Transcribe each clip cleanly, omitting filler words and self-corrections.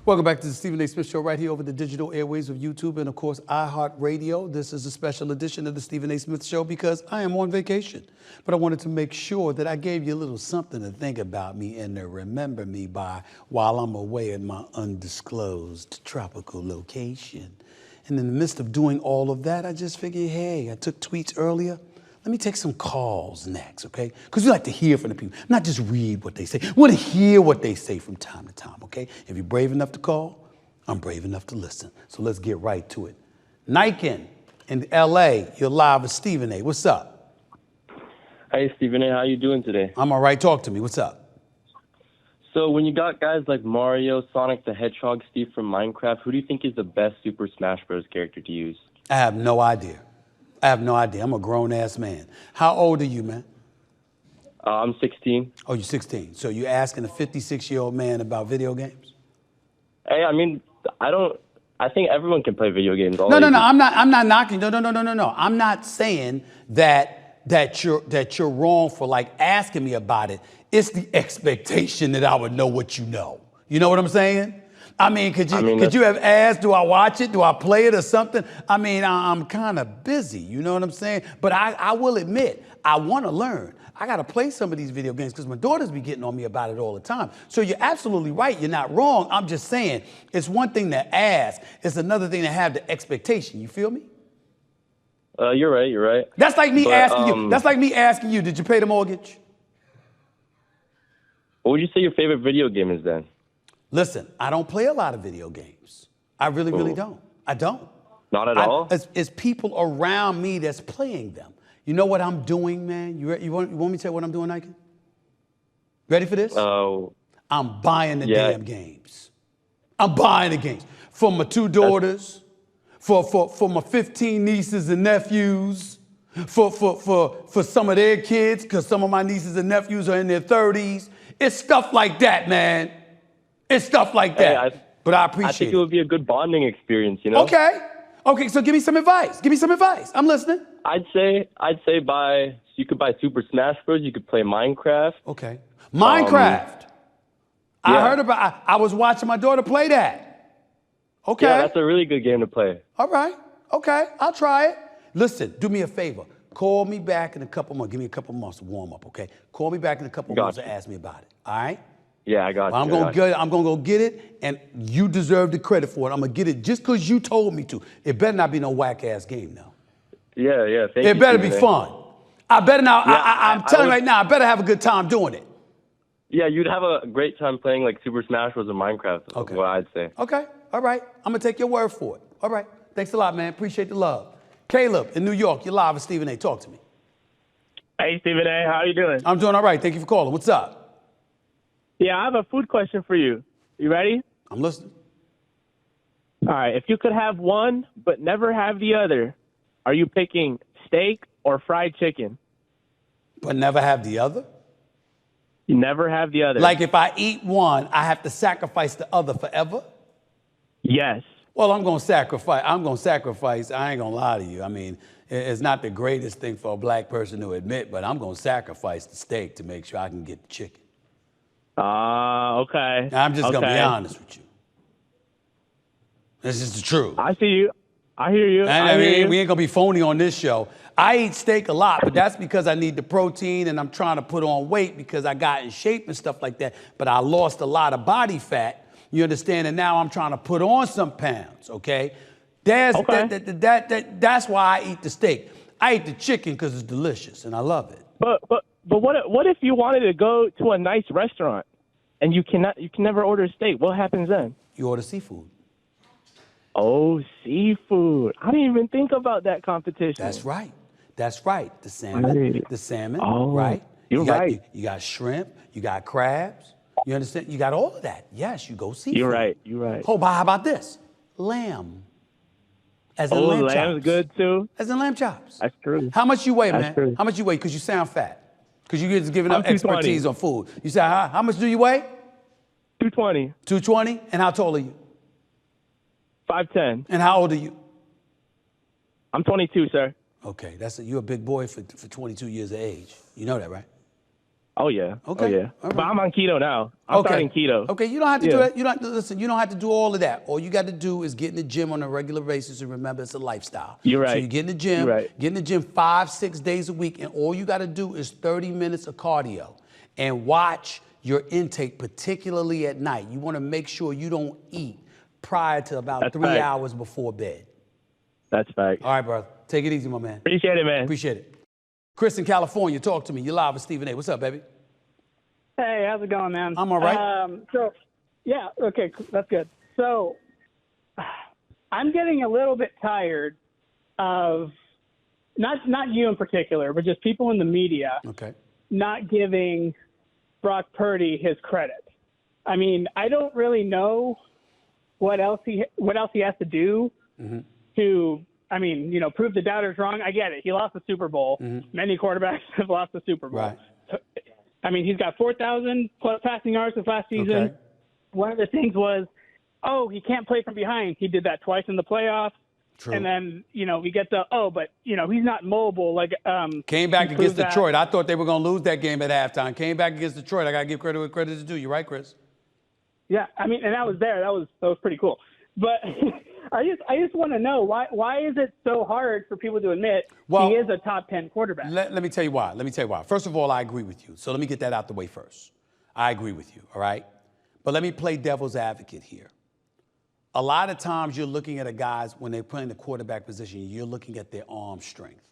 Welcome back to the Stephen A. Smith Show right here over the digital airwaves of YouTube and, of course, iHeartRadio. This is a special edition of the Stephen A. Smith Show because I am on vacation. But I wanted to make sure that I gave you a little something to think about me and to remember me by while I'm away at my undisclosed tropical location. And in the midst of doing all of that, I just figured, hey, I took tweets earlier. Let me take some calls next, okay? Because we like to hear from the people, not just read what they say. We want to hear what they say from time to time, okay? If you're brave enough to call, I'm brave enough to listen. So let's get right to it. Niken in L.A., you're live with Stephen A. What's up? Hey, Stephen A., how you doing today? I'm all right. Talk to me. What's up? So when you got guys like Mario, Sonic the Hedgehog, Steve from Minecraft, who do you think is the best Super Smash Bros. Character to use? I have no idea. I'm a grown-ass man. How old are you, man? I'm 16. Oh, you're 16. So you're asking a 56-year-old man about video games? Hey, I mean, I think everyone can play video games. No, I'm not knocking. No. I'm not saying that you're wrong for like asking me about it. It's the expectation that I would know what you know. You know what I'm saying? I mean, could you have asked, do I watch it? Do I play it or something? I mean, I'm kind of busy, you know what I'm saying? But I will admit, I want to learn. I got to play some of these video games because my daughters be getting on me about it all the time. So you're absolutely right. You're not wrong. I'm just saying it's one thing to ask. It's another thing to have the expectation. You feel me? You're right. That's like me asking you. That's like me asking you, did you pay the mortgage? What would you say your favorite video game is then? Listen, I don't play a lot of video games. I really don't. I don't. Not at all? It's people around me that's playing them. You know what I'm doing, man? You want me to tell you what I'm doing, Nike? Ready for this? Oh. I'm buying the damn games. I'm buying the games. For my 2 daughters, for my 15 nieces and nephews, for some of their kids, because some of my nieces and nephews are in their 30s. It's stuff like that, man. It's stuff like that. Hey, but I appreciate it. I think it would be a good bonding experience, you know? Okay, so give me some advice. I'm listening. I'd say you could buy Super Smash Bros. You could play Minecraft. Okay. Minecraft. I was watching my daughter play that. Okay. Yeah, that's a really good game to play. All right. Okay, I'll try it. Listen, do me a favor. Call me back in a couple months. Give me a couple months to warm up, okay? Call me back in a couple months to ask me about it. All right? Yeah, I got you. I'm gonna go get it, and you deserve the credit for it. I'm gonna get it just because you told me to. It better not be no whack ass game now. Yeah. Thank you. It better be fun. I better not. Yeah, I'm telling you right now. I better have a good time doing it. Yeah, you'd have a great time playing like Super Smash Bros. or Minecraft. Okay. Is what I'd say. Okay. All right. I'm gonna take your word for it. All right. Thanks a lot, man. Appreciate the love. Caleb in New York, you're live with Stephen A. Talk to me. Hey, Stephen A. How you doing? I'm doing all right. Thank you for calling. What's up? Yeah, I have a food question for you. You ready? I'm listening. All right. If you could have one but never have the other, are you picking steak or fried chicken? But never have the other? You never have the other. Like if I eat one, I have to sacrifice the other forever? Yes. Well, I'm going to sacrifice. I ain't going to lie to you. I mean, it's not the greatest thing for a black person to admit, but I'm going to sacrifice the steak to make sure I can get the chicken. Okay. I'm just going to be honest with you. This is the truth. I see you. I hear you. I mean, we ain't going to be phony on this show. I eat steak a lot, but that's because I need the protein and I'm trying to put on weight because I got in shape and stuff like that. But I lost a lot of body fat. You understand? And now I'm trying to put on some pounds, okay? That's why I eat the steak. I eat the chicken because it's delicious and I love it. But what if you wanted to go to a nice restaurant and you can never order steak? What happens then? You order seafood. Oh, seafood. I didn't even think about that competition. That's right. The salmon, right? You're right. You got shrimp, you got crabs. You understand? You got all of that. Yes, you go seafood. You're right. Oh, but how about this? Lamb. As in lamb chops. Lamb's good too? As in lamb chops. That's true. How much you weigh, man? True. How much you weigh? Because you sound fat. Because you're just giving up I'm 220. expertise on food. You say, how much do you weigh? 220. 220? And how tall are you? 5'10". And how old are you? I'm 22, sir. Okay, you're a big boy for 22 years of age. You know that, right? Oh yeah. Okay. Oh yeah. All right. But I'm on keto now. I'm starting keto. Okay, you don't have to do Yeah. that. You don't listen. You don't have to do all of that. All you got to do is get in the gym on a regular basis, and remember, it's a lifestyle. You're So right. you get in the You're gym, right. 5-6 days a week, and all you got to do is 30 minutes of cardio, and watch your intake, particularly at night. You want to make sure you don't eat prior to about That's 3 facts. hours before bed. That's facts. All right, brother. Take it easy, my man. Appreciate it, man. Appreciate it. Chris in California, talk to me. You're live with Stephen A. What's up, baby? Hey, how's it going, man? I'm all right. Yeah, okay, that's good. So, I'm getting a little bit tired of not you in particular, but just people in the media Okay. not giving Brock Purdy his credit. I mean, I don't really know what else he has to do to, I mean, prove the doubters wrong. I get it. He lost the Super Bowl. Many quarterbacks have lost the Super Bowl. Right. I mean, he's got 4,000 plus passing yards this last season. Okay. One of the things was, he can't play from behind. He did that twice in the playoffs. True. And then, we get but he's not mobile. Like, Came back he against proved that. Detroit. I thought they were going to lose that game at halftime. Came back against Detroit. I got to give credit where credit is due. You right, Chris? Yeah, I mean, and I was there. That was pretty cool. But I just want to know why is it so hard for people to admit he is a top 10 quarterback? Let me tell you why. First of all, I agree with you. So let me get that out the way first. I agree with you, all right? But let me play devil's advocate here. A lot of times you're looking at guys when they're playing the quarterback position, you're looking at their arm strength.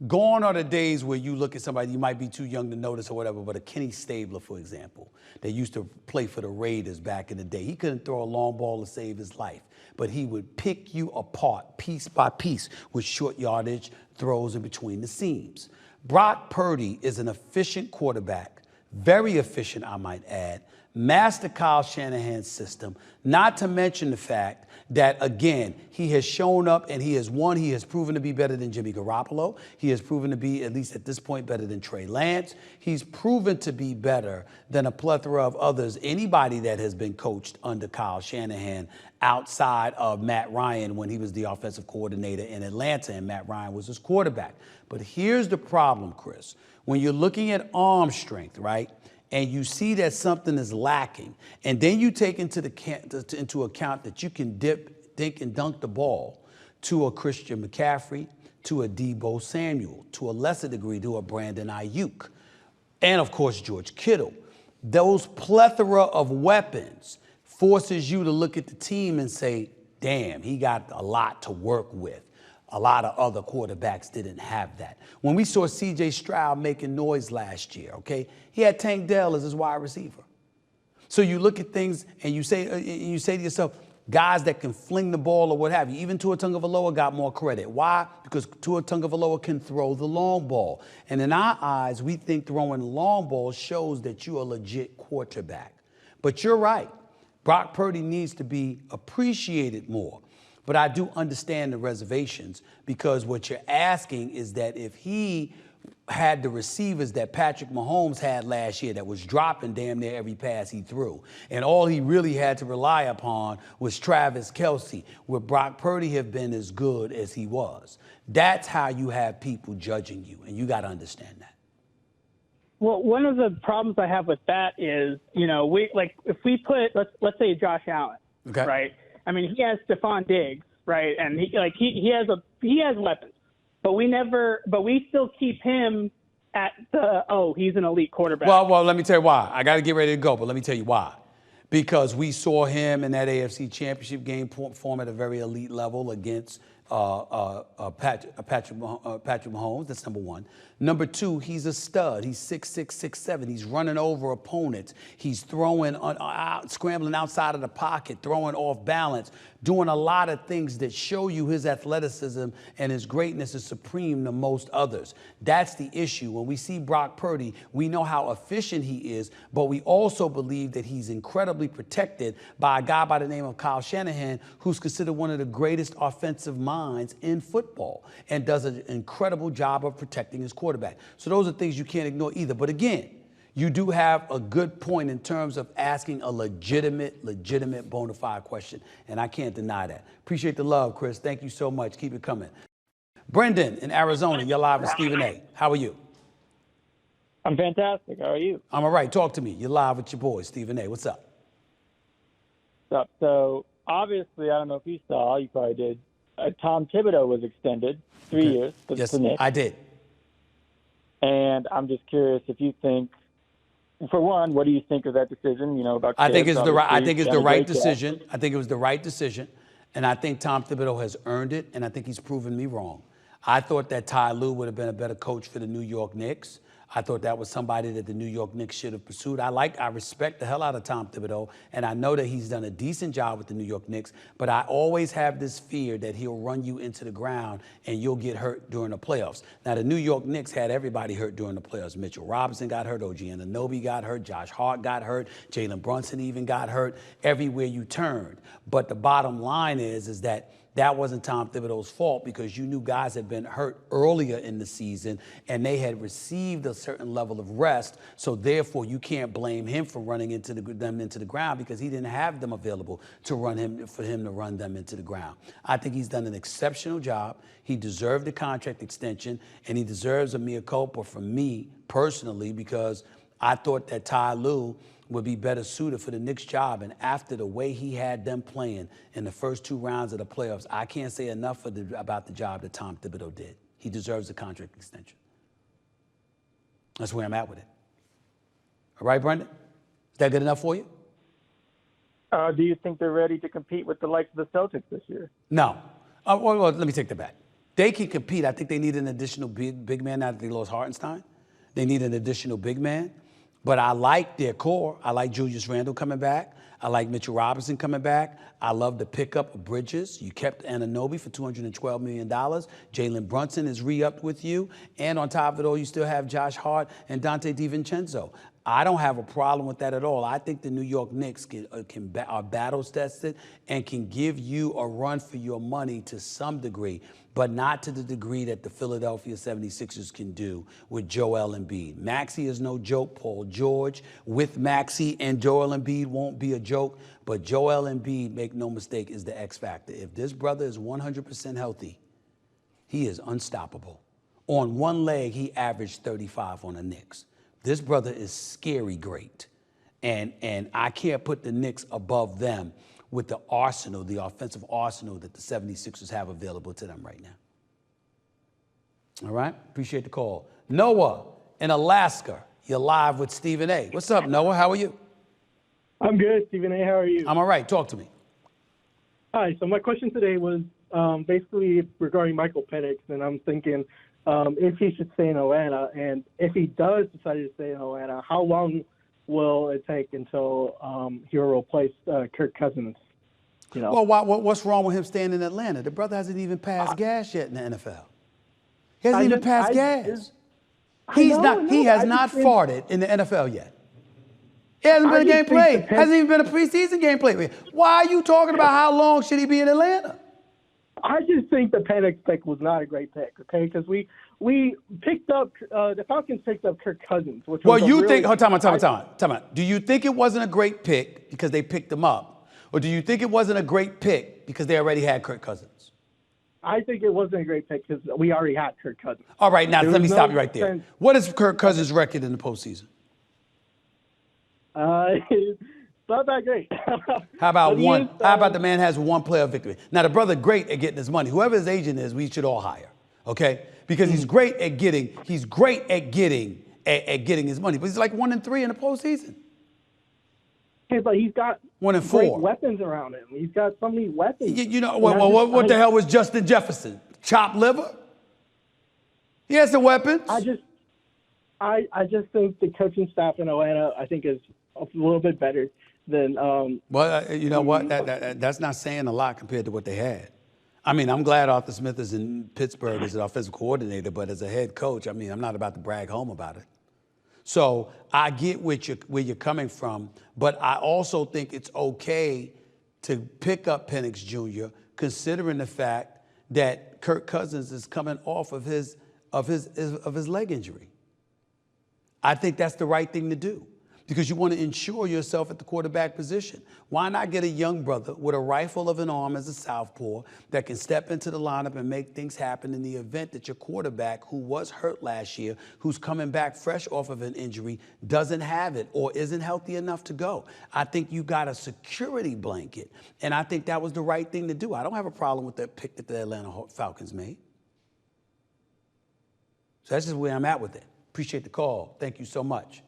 Gone are the days where you look at somebody, you might be too young to notice or whatever, but a Kenny Stabler, for example, that used to play for the Raiders back in the day. He couldn't throw a long ball to save his life, but he would pick you apart piece by piece with short yardage throws in between the seams. Brock Purdy is an efficient quarterback, very efficient, I might add, master Kyle Shanahan's system, not to mention the fact that, again, he has shown up and he has won. He has proven to be better than Jimmy Garoppolo. He has proven to be, at least at this point, better than Trey Lance. He's proven to be better than a plethora of others, anybody that has been coached under Kyle Shanahan outside of Matt Ryan when he was the offensive coordinator in Atlanta and Matt Ryan was his quarterback. But here's the problem, Chris. When you're looking at arm strength, right, and you see that something is lacking, and then you take into account that you can dink and dunk the ball to a Christian McCaffrey, to a Deebo Samuel, to a lesser degree to a Brandon Ayuk, and of course George Kittle. Those plethora of weapons forces you to look at the team and say, damn, he got a lot to work with. A lot of other quarterbacks didn't have that. When we saw C.J. Stroud making noise last year, okay, he had Tank Dell as his wide receiver. So you look at things and you say to yourself, guys that can fling the ball or what have you, even Tua Tagovailoa got more credit. Why? Because Tua Tagovailoa can throw the long ball. And in our eyes, we think throwing the long ball shows that you're a legit quarterback. But you're right. Brock Purdy needs to be appreciated more. But I do understand the reservations because what you're asking is that if he had the receivers that Patrick Mahomes had last year that was dropping damn near every pass he threw, and all he really had to rely upon was Travis Kelce, would Brock Purdy have been as good as he was? That's how you have people judging you, and you got to understand that. Well, one of the problems I have with that is, if we put, let's say Josh Allen, Okay. right? I mean, he has Stephon Diggs, right? And he has weapons, but we still keep him at he's an elite quarterback. Well, let me tell you why. I got to get ready to go, but let me tell you why. Because we saw him in that AFC Championship game perform at a very elite level against Patrick Mahomes. That's number one. Number two, he's a stud. He's 6'6", 6'7". He's running over opponents. He's throwing, scrambling outside of the pocket, throwing off balance, doing a lot of things that show you his athleticism and his greatness is supreme to most others. That's the issue. When we see Brock Purdy, we know how efficient he is, but we also believe that he's incredibly protected by a guy by the name of Kyle Shanahan, who's considered one of the greatest offensive minds in football and does an incredible job of protecting his quarterback. So those are things you can't ignore either. But again, you do have a good point in terms of asking a legitimate bona fide question, and I can't deny that. Appreciate the love, Chris. Thank you so much. Keep it coming. Brendan in Arizona, you're live with Stephen A. How are you? I'm fantastic. How are you? I'm all right. Talk to me. You're live with your boy, Stephen A. What's up? What's up? So, obviously, I don't know if you saw, you probably did, Tom Thibodeau was extended 3 years with Yes, the Knicks. I did. And I'm just curious if you think, for one, what do you think of that decision? About I think Tibbs, it's the right. I obviously, think it's done the a right great job. decision. I think it was the right decision, and I think Tom Thibodeau has earned it, and I think he's proven me wrong. I thought that Ty Lue would have been a better coach for the New York Knicks. I thought that was somebody that the New York Knicks should have pursued. I respect the hell out of Tom Thibodeau, and I know that he's done a decent job with the New York Knicks, but I always have this fear that he'll run you into the ground and you'll get hurt during the playoffs. Now, the New York Knicks had everybody hurt during the playoffs. Mitchell Robinson got hurt, OG Anunoby got hurt, Josh Hart got hurt, Jalen Brunson even got hurt, everywhere you turned. But the bottom line is that wasn't Tom Thibodeau's fault because you knew guys had been hurt earlier in the season and they had received a certain level of rest. So therefore, you can't blame him for running them into the ground because he didn't have them available for him to run them into the ground. I think he's done an exceptional job. He deserved a contract extension and he deserves a mea culpa from me personally because I thought that Ty Lue would be better suited for the Knicks job. And after the way he had them playing in the first 2 rounds of the playoffs, I can't say enough about the job that Tom Thibodeau did. He deserves a contract extension. That's where I'm at with it. All right, Brendan? Is that good enough for you? Do you think they're ready to compete with the likes of the Celtics this year? No. Well, let me take that back. They can compete. I think they need an additional big man now that they lost Hartenstein. They need an additional big man. But I like their core. I like Julius Randle coming back. I like Mitchell Robinson coming back. I love the pickup of Bridges. You kept Anunoby for $212 million. Jalen Brunson is re-upped with you. And on top of it all, you still have Josh Hart and Dante DiVincenzo. I don't have a problem with that at all. I think the New York Knicks are battle-tested and can give you a run for your money to some degree, but not to the degree that the Philadelphia 76ers can do with Joel Embiid. Maxey is no joke. Paul George with Maxey and Joel Embiid won't be a joke, but Joel Embiid, make no mistake, is the X factor. If this brother is 100% healthy, he is unstoppable. On one leg, he averaged 35 on the Knicks. This brother is scary great. And I can't put the Knicks above them with the arsenal, the offensive arsenal that the 76ers have available to them right now. All right? Appreciate the call. Noah in Alaska, you're live with Stephen A. What's up, Noah? How are you? I'm good, Stephen A. How are you? I'm all right. Talk to me. Hi. So my question today was basically regarding Michael Penix, and I'm thinking if he should stay in Atlanta, and if he does decide to stay in Atlanta, how long will it take until he'll replace Kirk Cousins? Well, what's wrong with him staying in Atlanta? The brother hasn't even passed gas yet in the NFL. He hasn't even passed gas. He has not farted in the NFL yet. It hasn't been a game played. Hasn't even been a preseason game played. Why are you talking about how long should he be in Atlanta? I just think the Penix pick was not a great pick, okay? Because we picked up the Falcons picked up Kirk Cousins, which was time out. Do you think it wasn't a great pick because they picked him up, or do you think it wasn't a great pick because they already had Kirk Cousins? I think it wasn't a great pick because we already had Kirk Cousins. All right, now let me stop you right there. What is Kirk Cousins' record in the postseason? It's not that great. How about one? How about the man has one playoff victory? Now the brother great at getting his money. Whoever his agent is, we should all hire. Okay, because he's great at getting his money. But he's like 1-3 in the postseason. Okay, but he's got 1-4 great weapons around him. He's got so many weapons. What the hell was Justin Jefferson? Chopped liver? He has the weapons. I just think the coaching staff in Atlanta, I think, is a little bit better than. Well, you know what? That's not saying a lot compared to what they had. I mean, I'm glad Arthur Smith is in Pittsburgh as an offensive coordinator, but as a head coach, I mean, I'm not about to brag home about it. So I get where you're coming from, but I also think it's okay to pick up Penix Jr., considering the fact that Kirk Cousins is coming off of his leg injury. I think that's the right thing to do. because you want to ensure yourself at the quarterback position. Why not get a young brother with a rifle of an arm as a southpaw that can step into the lineup and make things happen in the event that your quarterback, who was hurt last year, who's coming back fresh off of an injury, doesn't have it or isn't healthy enough to go? I think you got a security blanket, and I think that was the right thing to do. I don't have a problem with that pick that the Atlanta Falcons made. So that's just where I'm at with it. Appreciate the call. Thank you so much.